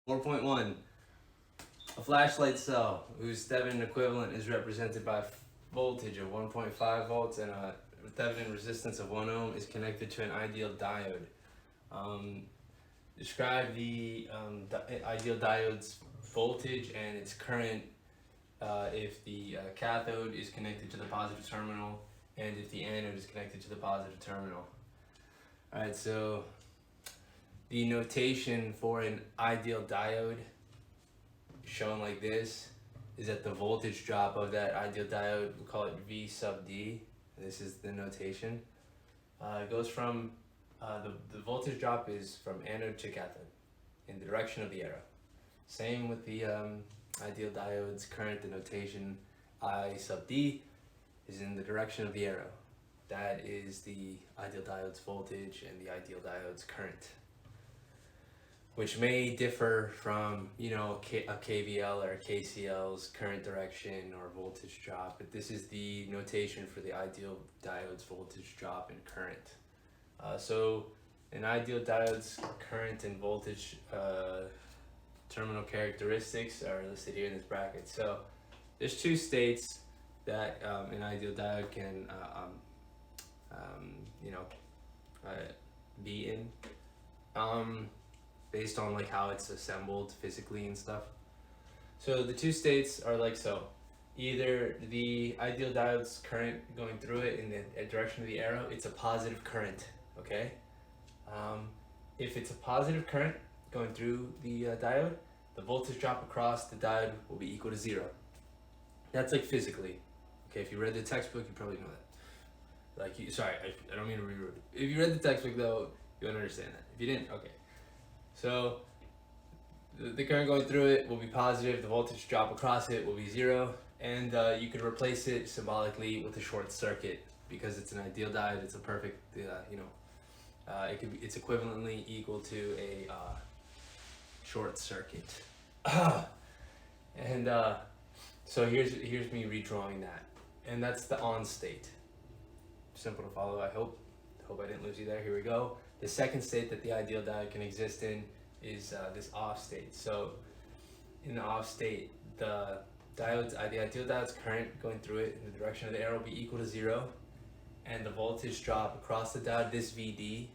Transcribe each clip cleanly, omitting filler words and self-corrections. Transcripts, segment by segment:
4.1. A flashlight cell whose Thevenin equivalent is represented by voltage of 1.5 volts and a Thevenin resistance of 1 ohm is connected to an ideal diode. Describe the ideal diode's voltage and its current if the cathode is connected to the positive terminal and if the anode is connected to the positive terminal. Alright, so the notation for an ideal diode shown like this is that the voltage drop of that ideal diode, we call it V sub D. This is the notation. It goes from, the voltage drop is from anode to cathode in the direction of the arrow. Same with the ideal diode's current, the notation I sub D is in the direction of the arrow. That is the ideal diode's voltage and the ideal diode's current, which may differ from, you know, a KVL or a KCL's current direction or voltage drop, but this is the notation for the ideal diode's voltage drop and current. So an ideal diode's current and voltage terminal characteristics are listed here in this bracket. So there's two states that an ideal diode can be in. Based on like how it's assembled physically and stuff. So the two states are like so. Either the ideal diode's current going through it in the direction of the arrow, it's a positive current, okay? If it's a positive current going through the diode, the voltage drop across the diode will be equal to 0. That's like physically. Okay, if you read the textbook, you probably know that. Like, I don't mean to reword it. If you read the textbook though, you'll understand that. If you didn't, okay. So the current going through it will be positive, the voltage drop across it will be 0, and you could replace it symbolically with a short circuit because it's an ideal diode. It's a perfect, it's equivalently equal to a short circuit. And so here's me redrawing that, and that's the on state. Simple to follow, I hope. Hope I didn't lose you there. Here we go. The second state that the ideal diode can exist in is this off state. So in the off state, the ideal diode's current going through it in the direction of the arrow will be equal to 0, and the voltage drop across the diode, this VD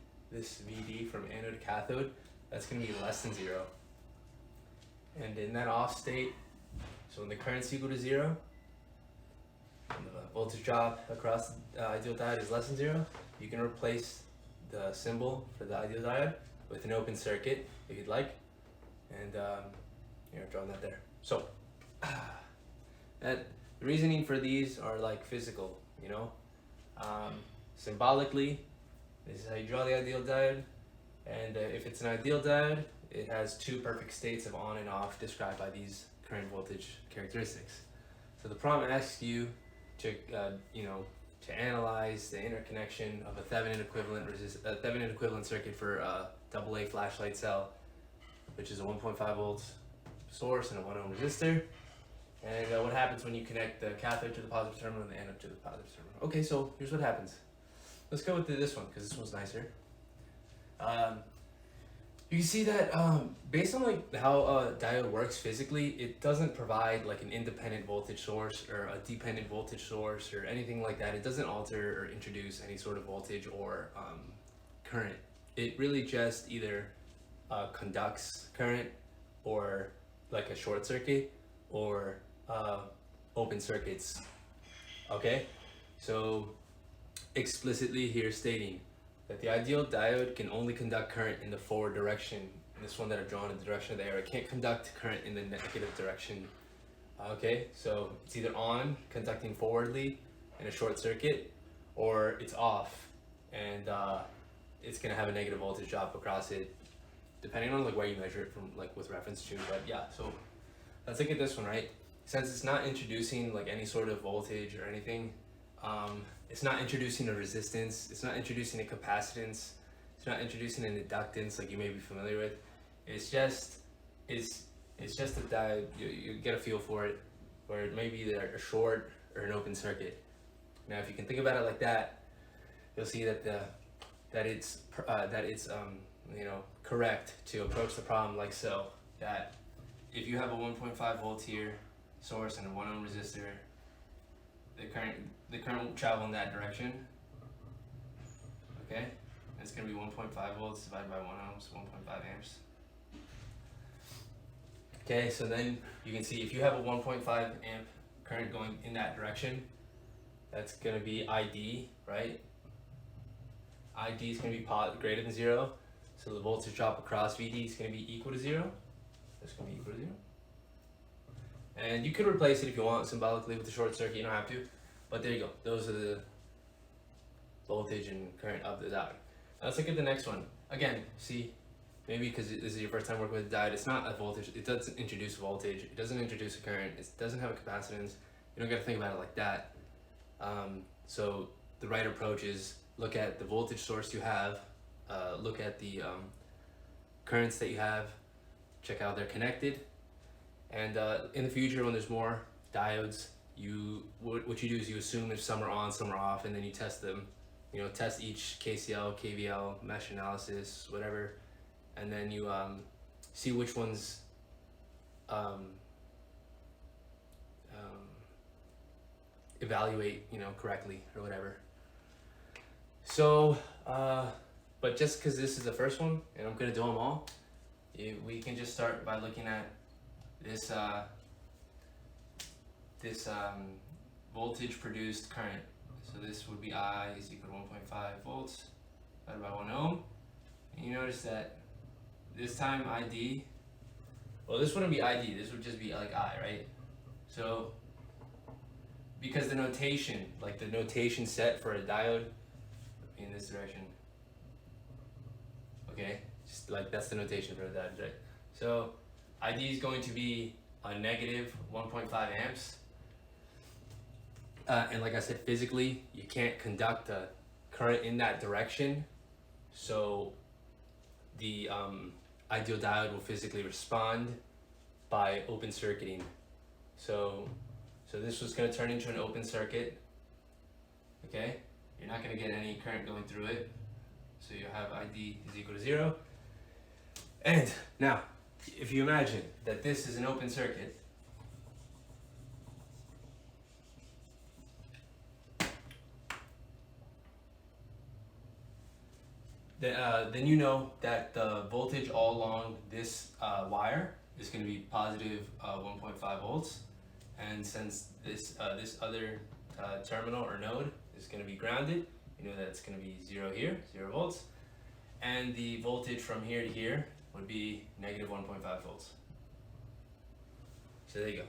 from anode to cathode, that's going to be less than 0. And in that off state, so when the current's equal to 0, and the voltage drop across the ideal diode is less than 0, you can replace the symbol for the ideal diode with an open circuit if you'd like, and drawing that there. So the reasoning for these are like physical, symbolically this is how you draw the ideal diode, and if it's an ideal diode, it has two perfect states of on and off described by these current voltage characteristics. So the problem asks you to to analyze the interconnection of a Thevenin equivalent circuit for a AA flashlight cell, which is a 1.5 volts source and a 1 ohm resistor, and what happens when you connect the cathode to the positive terminal and the anode to the positive terminal. Okay, so here's what happens. Let's go with this one because this one's nicer. You can see that based on like how a diode works physically, it doesn't provide like an independent voltage source or a dependent voltage source or anything like that. It doesn't alter or introduce any sort of voltage or current. It really just either conducts current or like a short circuit or open circuits. Okay, so explicitly here stating that the ideal diode can only conduct current in the forward direction. This one that I've drawn in the direction of the arrow, it can't conduct current in the negative direction. Okay, so it's either on, conducting forwardly in a short circuit, or it's off, and it's gonna have a negative voltage drop across it, depending on like where you measure it from, like with reference to. But yeah, so let's look at this one, right? Since it's not introducing like any sort of voltage or anything, it's not introducing a resistance, it's not introducing a capacitance, it's not introducing an inductance like you may be familiar with. It's just a diode. You get a feel for it, where it may be either a short or an open circuit. Now, if you can think about it like that, you'll see that it's correct to approach the problem like so. that if you have a 1.5 volt here source and a 1 ohm resistor, the current will travel in that direction. Okay, and it's going to be 1.5 volts divided by 1 ohms, 1.5 amps. Okay, so then you can see if you have a 1.5 amp current going in that direction, that's going to be ID, right? ID is going to be greater than 0, so the voltage drop across VD is going to be equal to 0. That's going to be equal to 0. And you could replace it if you want symbolically with the short circuit, you don't have to. But there you go, those are the voltage and current of the diode. Now let's look at the next one. Again, see, maybe because this is your first time working with a diode, it's not a voltage, it doesn't introduce voltage, it doesn't introduce a current, it doesn't have a capacitance, you don't got to think about it like that. So the right approach is look at the voltage source you have, look at the currents that you have, check how they're connected, and in the future when there's more diodes, what you do is you assume if some are on, some are off, and then you test them. You know, test each KCL, KVL, mesh analysis, whatever, and then you see which ones evaluate, you know, correctly or whatever. So, but just because this is the first one and I'm gonna do them all, we can just start by looking at this voltage produced current. So this would be I is equal to 1.5 volts divided by 1 ohm. And you notice that this time ID, well, this wouldn't be ID, this would just be like I, right? So because the notation, like the notation set for a diode in this direction, okay, just like that's the notation for the diode, right? So ID is going to be a negative 1.5 amps. And like I said, physically, you can't conduct a current in that direction. So the ideal diode will physically respond by open circuiting. So this was going to turn into an open circuit. Okay, you're not going to get any current going through it. So you have ID is equal to 0. And now, if you imagine that this is an open circuit, then you know that the voltage all along this wire is going to be positive 1.5 volts, and since this other terminal or node is going to be grounded, you know that it's going to be 0 here, 0 volts, and the voltage from here to here would be negative 1.5 volts. So there you go.